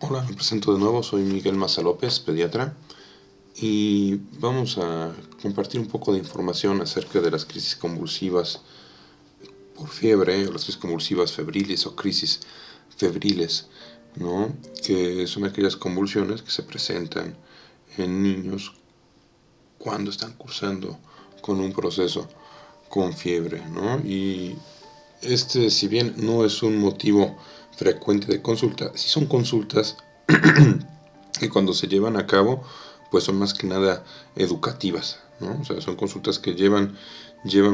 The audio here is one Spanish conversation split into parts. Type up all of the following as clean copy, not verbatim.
Hola, me presento de nuevo, soy Miguel Maza López, pediatra, y vamos a compartir un poco de información acerca de las crisis convulsivas por fiebre, o las crisis convulsivas febriles o crisis febriles, ¿no? Que son aquellas convulsiones que se presentan en niños cuando están cursando con un proceso con fiebre, ¿no? Y si bien no es un motivo frecuente de consulta, sí son consultas que cuando se llevan a cabo, pues son más que nada educativas, ¿no? O sea, son consultas que llevan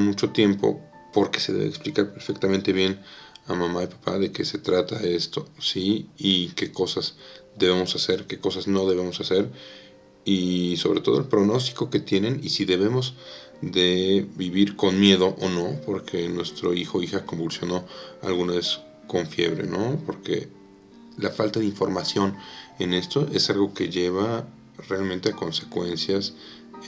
mucho tiempo porque se debe explicar perfectamente bien a mamá y papá de qué se trata esto, ¿sí? Y qué cosas debemos hacer, qué cosas no debemos hacer, y sobre todo el pronóstico que tienen y si debemos de vivir con miedo o no, porque nuestro hijo o hija convulsionó alguna vez con fiebre, ¿no? Porque la falta de información en esto es algo que lleva realmente a consecuencias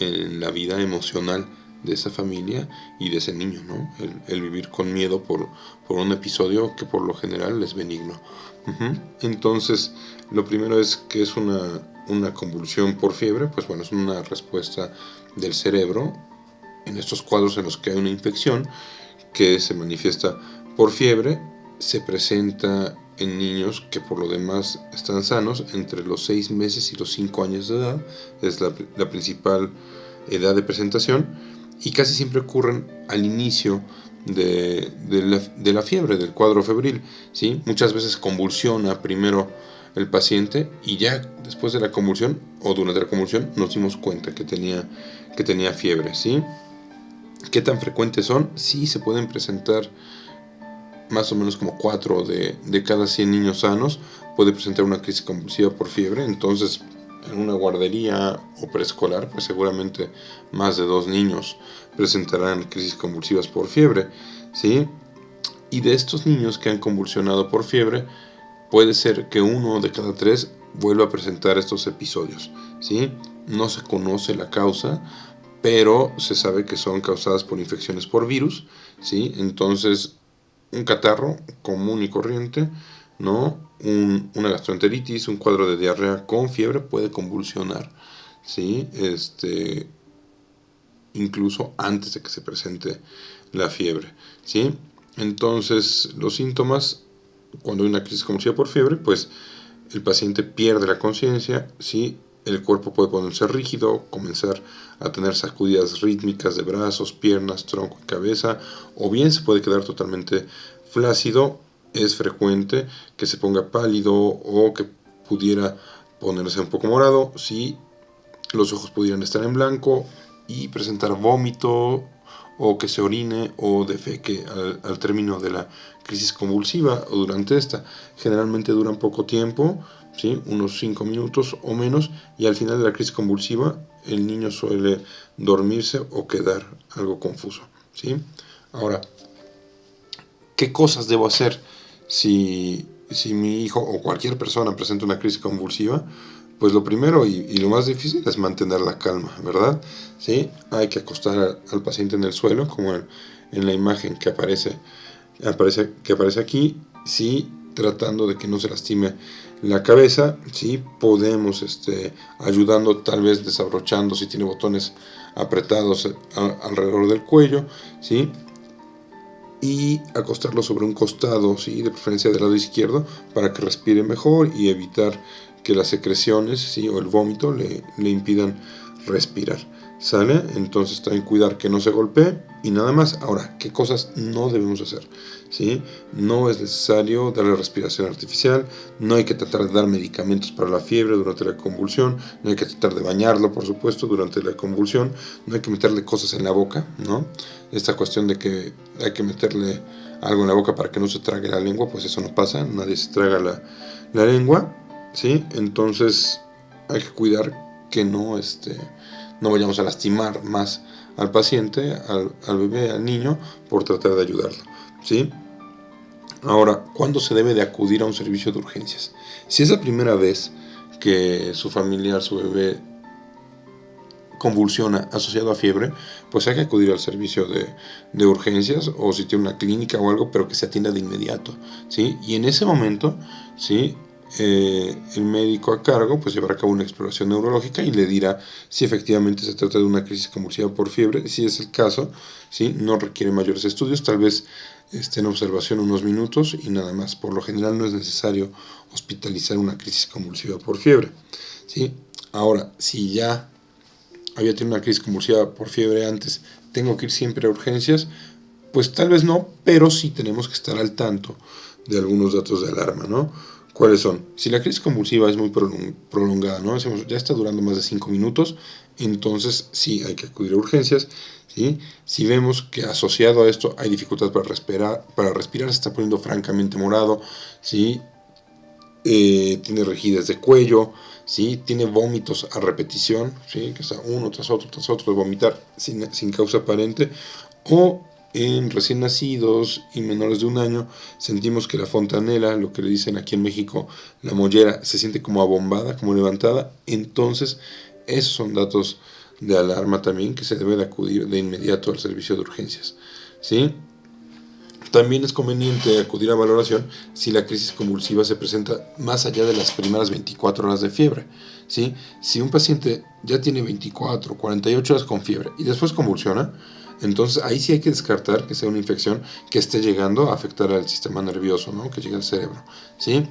en la vida emocional de esa familia y de ese niño, ¿no? El vivir con miedo por un episodio que por lo general es benigno. Entonces, lo primero es que es una convulsión por fiebre, pues bueno, es una respuesta del cerebro en estos cuadros en los que hay una infección que se manifiesta por fiebre. Se presenta en niños que por lo demás están sanos entre los 6 meses y los 5 años de edad, es la principal edad de presentación, y casi siempre ocurren al inicio de la fiebre, del cuadro febril, ¿sí? Muchas veces convulsiona primero el paciente y ya después de la convulsión o durante la convulsión nos dimos cuenta que tenía fiebre, ¿sí? ¿Qué tan frecuentes son? Sí, se pueden presentar más o menos como 4 de cada 100 niños sanos puede presentar una crisis convulsiva por fiebre. Entonces, en una guardería o preescolar, pues seguramente más de 2 niños presentarán crisis convulsivas por fiebre, ¿sí? Y de estos niños que han convulsionado por fiebre, puede ser que 1 de cada 3 vuelva a presentar estos episodios, ¿sí? No se conoce la causa, pero se sabe que son causadas por infecciones por virus, ¿sí? Entonces, un catarro común y corriente, ¿no? Una gastroenteritis, un cuadro de diarrea con fiebre puede convulsionar, ¿sí? Incluso antes de que se presente la fiebre, ¿sí? Entonces, los síntomas, cuando hay una crisis convulsiva por fiebre, pues el paciente pierde la conciencia, ¿sí? El cuerpo puede ponerse rígido, comenzar a tener sacudidas rítmicas de brazos, piernas, tronco y cabeza, o bien se puede quedar totalmente flácido. Es frecuente que se ponga pálido o que pudiera ponerse un poco morado, ¿sí? Los ojos pudieran estar en blanco y presentar vómito o que se orine o defeque al término de la crisis convulsiva o durante esta. Generalmente duran poco tiempo, ¿sí? Unos 5 minutos o menos, y al final de la crisis convulsiva el niño suele dormirse o quedar algo confuso, ¿sí? Ahora, ¿qué cosas debo hacer si mi hijo o cualquier persona presenta una crisis convulsiva? Pues lo primero y lo más difícil es mantener la calma, ¿verdad? ¿Sí? Hay que acostar al paciente en el suelo, como en la imagen que aparece aquí, ¿sí? Tratando de que no se lastime la cabeza, ¿sí? Podemos, ayudando, tal vez desabrochando si tiene botones apretados alrededor del cuello, ¿sí? Y acostarlo sobre un costado, ¿sí? De preferencia del lado izquierdo, para que respire mejor y evitar que las secreciones, ¿sí? O el vómito le impidan respirar, ¿sale? Entonces también cuidar que no se golpee y nada más. Ahora, ¿qué cosas no debemos hacer? ¿Sí? No es necesario darle respiración artificial, no hay que tratar de dar medicamentos para la fiebre durante la convulsión, no hay que tratar de bañarlo, por supuesto, durante la convulsión, no hay que meterle cosas en la boca, ¿no? Esta cuestión de que hay que meterle algo en la boca para que no se trague la lengua, pues eso no pasa, nadie se traga la lengua, ¿sí? Entonces hay que cuidar que no vayamos a lastimar más al paciente, al bebé, al niño, por tratar de ayudarlo, ¿sí? Ahora, ¿cuándo se debe de acudir a un servicio de urgencias? Si es la primera vez que su familiar, su bebé, convulsiona asociado a fiebre, pues hay que acudir al servicio de urgencias, o si tiene una clínica o algo, pero que se atienda de inmediato, ¿sí? Y en ese momento, ¿sí? el médico a cargo pues llevará a cabo una exploración neurológica y le dirá si efectivamente se trata de una crisis convulsiva por fiebre. Si es el caso, ¿sí? No requiere mayores estudios, tal vez esté en observación unos minutos y nada más. Por lo general no es necesario hospitalizar una crisis convulsiva por fiebre, ¿sí? Ahora, si ya había tenido una crisis convulsiva por fiebre antes, ¿tengo que ir siempre a urgencias? Pues tal vez no, pero sí tenemos que estar al tanto de algunos datos de alarma, ¿no? ¿Cuáles son? Si la crisis convulsiva es muy prolongada, ¿no? Decimos, ya está durando más de 5 minutos, entonces sí hay que acudir a urgencias, ¿sí? Si vemos que asociado a esto hay dificultad para respirar, se está poniendo francamente morado, ¿sí? Tiene rigidez de cuello, ¿sí? Tiene vómitos a repetición, ¿sí? Que está uno tras otro de vomitar sin causa aparente, o en recién nacidos y menores de 1 año sentimos que la fontanela, lo que le dicen aquí en México, la mollera, se siente como abombada, como levantada. Entonces esos son datos de alarma también que se debe de acudir de inmediato al servicio de urgencias, ¿sí? También es conveniente acudir a valoración si la crisis convulsiva se presenta más allá de las primeras 24 horas de fiebre, ¿sí? Si un paciente ya tiene 24, 48 horas con fiebre y después convulsiona, entonces ahí sí hay que descartar que sea una infección que esté llegando a afectar al sistema nervioso, ¿no? Que llegue al cerebro, ¿sí?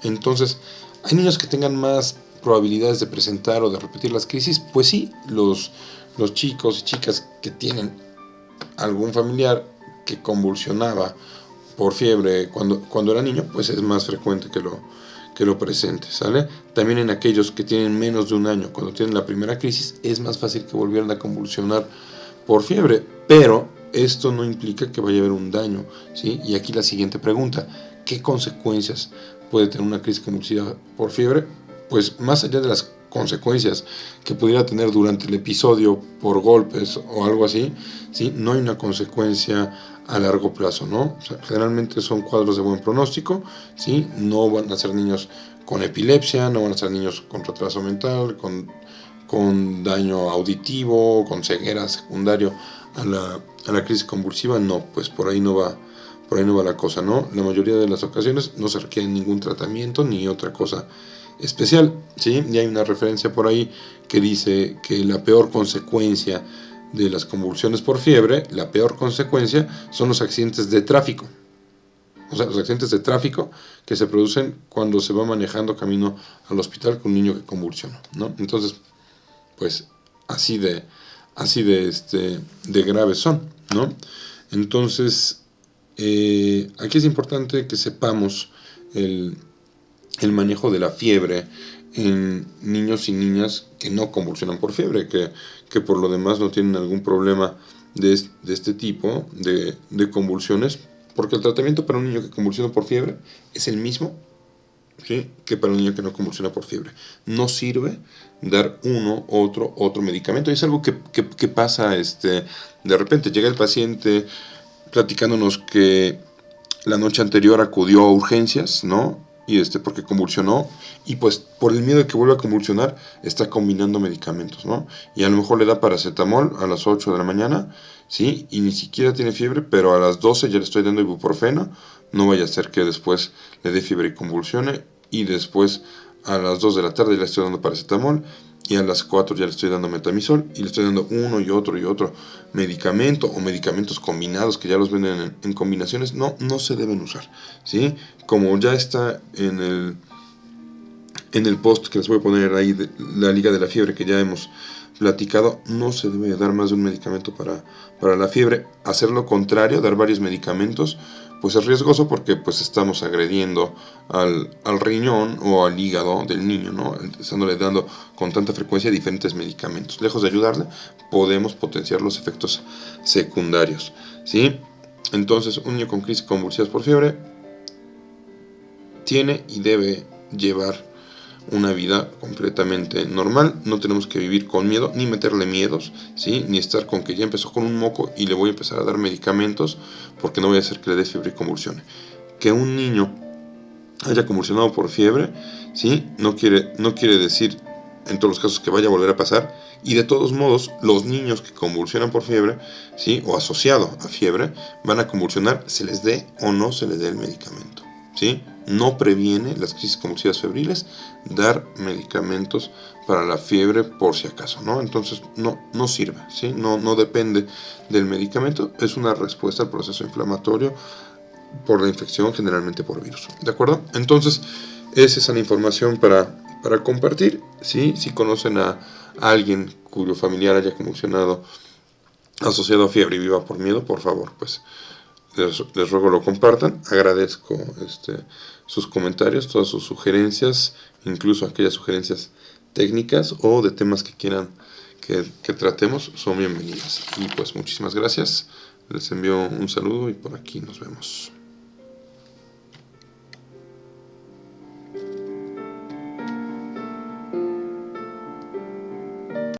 Entonces, ¿hay niños que tengan más probabilidades de presentar o de repetir las crisis? Pues sí, los chicos y chicas que tienen algún familiar que convulsionaba por fiebre cuando era niño, pues es más frecuente que lo presente, ¿sale? También en aquellos que tienen menos de 1 año, cuando tienen la primera crisis, es más fácil que volvieran a convulsionar por fiebre, pero esto no implica que vaya a haber un daño, ¿sí? Y aquí la siguiente pregunta, ¿qué consecuencias puede tener una crisis convulsiva por fiebre? Pues más allá de las consecuencias que pudiera tener durante el episodio por golpes o algo así, ¿sí? No hay una consecuencia a largo plazo, ¿no? O sea, generalmente son cuadros de buen pronóstico, ¿sí? No van a ser niños con epilepsia, no van a ser niños con retraso mental, con daño auditivo, con ceguera secundario a la crisis convulsiva, no, pues por ahí no va la cosa, ¿no? La mayoría de las ocasiones no se requiere ningún tratamiento ni otra cosa especial, ¿sí? Y hay una referencia por ahí que dice que la peor consecuencia de las convulsiones por fiebre, la peor consecuencia son los accidentes de tráfico. O sea, los accidentes de tráfico que se producen cuando se va manejando camino al hospital con un niño que convulsiona, ¿no? Entonces, pues así de graves son, ¿no? Entonces, aquí es importante que sepamos el manejo de la fiebre en niños y niñas que no convulsionan por fiebre, que por lo demás no tienen algún problema de este tipo de convulsiones, porque el tratamiento para un niño que convulsiona por fiebre es el mismo, ¿sí?, que para un niño que no convulsiona por fiebre. No sirve dar otro medicamento. Y es algo que pasa de repente. Llega el paciente platicándonos que la noche anterior acudió a urgencias, ¿no? Y porque convulsionó, y pues por el miedo de que vuelva a convulsionar está combinando medicamentos, ¿no? Y a lo mejor le da paracetamol a las 8 de la mañana, ¿sí? Y ni siquiera tiene fiebre, pero a las 12 ya le estoy dando ibuprofeno, no vaya a ser que después le dé fiebre y convulsione, y después a las 2 de la tarde ya le estoy dando paracetamol, y a las 4 ya le estoy dando metamisol, y le estoy dando uno y otro medicamento, o medicamentos combinados que ya los venden en combinaciones. No se deben usar, ¿sí? Como ya está en el post que les voy a poner ahí de la Liga de la Fiebre que ya hemos platicado, no se debe dar más de un medicamento para la fiebre. Hacer lo contrario, dar varios medicamentos, pues es riesgoso porque pues estamos agrediendo al riñón o al hígado del niño, ¿no? Estándole dando con tanta frecuencia diferentes medicamentos. Lejos de ayudarle, podemos potenciar los efectos secundarios, ¿sí? Entonces, un niño con crisis convulsivas por fiebre tiene y debe llevar una vida completamente normal. No tenemos que vivir con miedo, ni meterle miedos, ¿sí? Ni estar con que ya empezó con un moco y le voy a empezar a dar medicamentos porque no voy a hacer que le dé fiebre y convulsione. Que un niño haya convulsionado por fiebre, ¿sí?, no quiere decir en todos los casos que vaya a volver a pasar. Y de todos modos, los niños que convulsionan por fiebre, ¿sí?, o asociado a fiebre, van a convulsionar, se les dé o no se les dé el medicamento, ¿sí? no previene las crisis convulsivas febriles dar medicamentos para la fiebre por si acaso, ¿no? Entonces no sirve, ¿sí? No depende del medicamento, es una respuesta al proceso inflamatorio por la infección, generalmente por virus, ¿de acuerdo? Entonces, esa es la información para compartir, ¿sí? Si conocen a alguien cuyo familiar haya convulsionado asociado a fiebre y viva por miedo, por favor, pues les ruego lo compartan. Agradezco sus comentarios, todas sus sugerencias, incluso aquellas sugerencias técnicas o de temas que quieran que tratemos, son bienvenidas. Y pues muchísimas gracias, les envío un saludo y por aquí nos vemos.